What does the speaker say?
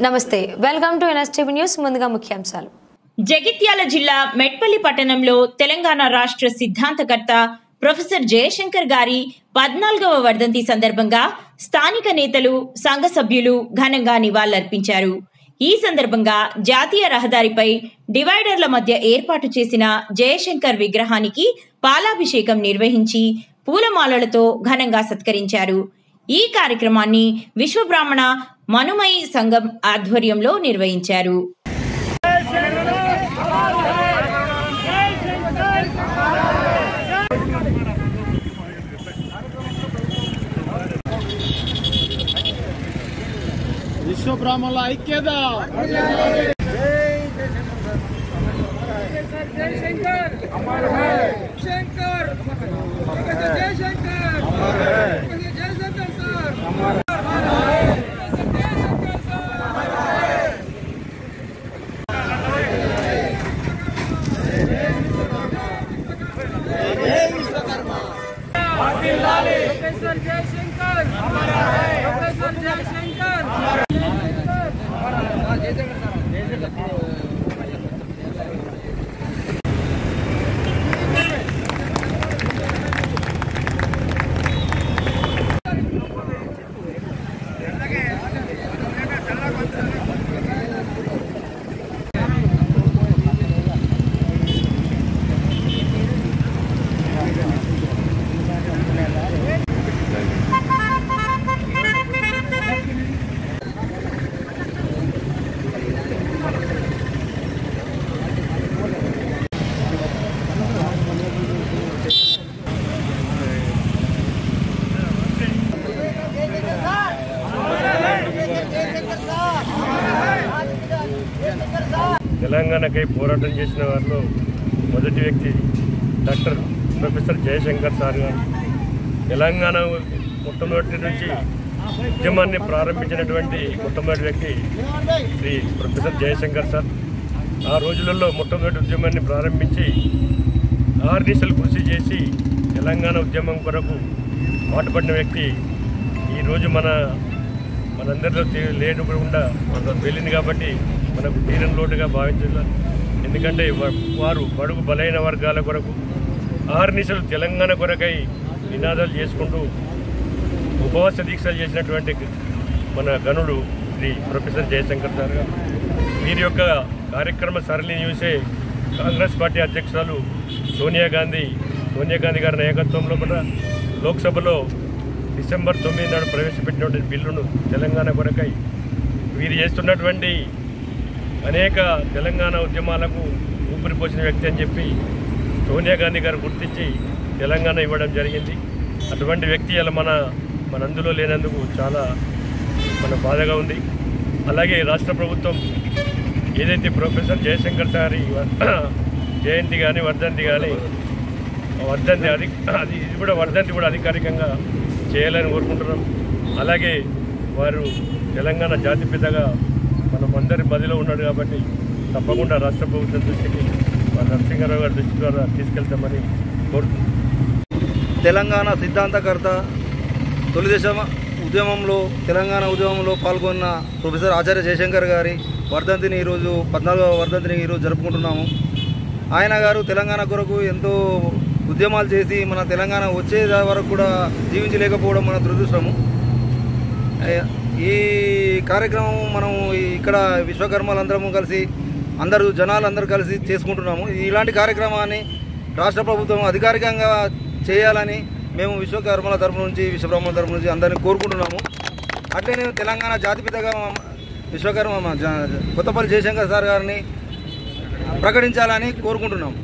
నమస్తే, welcome to NSTV news. ముందుగా ముఖ్యాంశాలు. జగిత్యాల జిల్లా మెట్పల్లి పట్టణంలో తెలంగాణ రాష్ట్ర సిద్ధాంతకర్త ప్రొఫెసర్ జయశంకర్ గారి 14వ వర్ధంతి సందర్భంగా స్థానిక నేతలు, సంఘ సభ్యులు ఘనంగా నివాళులర్పించారు. ఈ సందర్భంగా జాతీయ రహదారిపై డివైడర్ల మధ్య ఏర్పాటు చేసిన జయశంకర్ విగ్రహానికి పాలాభిషేకం నిర్వహించి పూలమాలలతో ఘనంగా సత్కరించారు. ఈ కార్యక్రమాన్ని విశ్వబ్రాహ్మణ మనుమయి సంఘం ఆధ్వర్యంలో నిర్వహించారు. విశ్వబ్రాహ్మణుల ఐక్యత. जयशंकर अमर है, शंकर जयशंकर अमर है, जयशंकर सर अमर है, जयशंकर सर अमर है। जय विश्वकर्मा अखिलाले प्रोफेसर जयशंकर अमर है, प्रोफेसर जयशंकर अमर है, जयशंकर सर తెలంగాణకై పోరాటం చేసిన వారిలో మొదటి వ్యక్తి డాక్టర్ ప్రొఫెసర్ జయశంకర్ సార్ గారు. తెలంగాణ మొట్టమొదటి నుంచి ఉద్యమాన్ని ప్రారంభించినటువంటి మొట్టమొదటి వ్యక్తి శ్రీ ప్రొఫెసర్ జయశంకర్ సార్. ఆ రోజులలో మొట్టమొదటి ఉద్యమాన్ని ప్రారంభించి ఆర్నిశలు కృషి చేసి తెలంగాణ ఉద్యమం కొరకు పాటుపడిన వ్యక్తి ఈరోజు మనందరిలో లేకుండా వెళ్ళింది కాబట్టి మనకు తీరని లోటుగా భావించాలి. ఎందుకంటే వారు బడుగు బలైన వర్గాల కొరకు ఆర్నిశలు తెలంగాణ కొరకై నినాదాలు చేసుకుంటూ ఉపవాస దీక్షలు చేసినటువంటి మన గనుడు శ్రీ ప్రొఫెసర్ జయశంకర్ సార్ గారు. వీరి యొక్క కార్యక్రమ సరళిని చూసే కాంగ్రెస్ పార్టీ అధ్యక్షురాలు సోనియా గాంధీ గారి నాయకత్వంలో మన లోక్సభలో డిసెంబర్ 9 నాడు ప్రవేశపెట్టినటువంటి బిల్లును తెలంగాణ కొరకై వీరు చేస్తున్నటువంటి అనేక తెలంగాణ ఉద్యమాలకు ఊపిరిపోసిన వ్యక్తి అని చెప్పి సోనియా గాంధీ గారు గుర్తించి తెలంగాణ ఇవ్వడం జరిగింది. అటువంటి వ్యక్తి అలా మనందులో లేనందుకు చాలా బాధగా ఉంది. అలాగే రాష్ట్ర ప్రభుత్వం ఏదైతే ప్రొఫెసర్ జయశంకర్ సారి జయంతి కానీ వర్ధంతి కానీ వర్ధంతి కూడా అధికారికంగా చేయాలని కోరుకుంటున్నాం. అలాగే వారు తెలంగాణ జాతిపితగా మనం అందరి మధ్యలో ఉన్నాడు కాబట్టి తప్పకుండా రాష్ట్ర ప్రభుత్వం దృష్టికి నరసింహారావు గారి దృష్టి ద్వారా తీసుకెళ్తామని కోరుతున్నాం. తెలంగాణ సిద్ధాంతకర్త తెలంగాణ ఉద్యమంలో పాల్గొన్న ప్రొఫెసర్ ఆచార్య జయశంకర్ గారి వర్ధంతిని ఈరోజు 14వ వర్ధంతిని ఈరోజు జరుపుకుంటున్నాము. ఆయన గారు తెలంగాణ కొరకు ఎంతో ఉద్యమాలు చేసి మన తెలంగాణ వచ్చే వరకు కూడా జీవించలేకపోవడం మన దురదృష్టము. ఈ కార్యక్రమం మనం ఇక్కడ విశ్వకర్మలందరము కలిసి జనాలందరూ కలిసి చేసుకుంటున్నాము. ఇలాంటి కార్యక్రమాన్ని రాష్ట్ర ప్రభుత్వం అధికారికంగా చేయాలని మేము విశ్వకర్మల తరపు నుంచి విశ్వబ్రాహ్మణుల తరపు నుంచి అందరినీ కోరుకుంటున్నాము. అట్లనే తెలంగాణ జాతిపితగా విశ్వకర్మ కొత్తపల్లి జయశంకర్ సార్ గారిని ప్రకటించాలని కోరుకుంటున్నాము.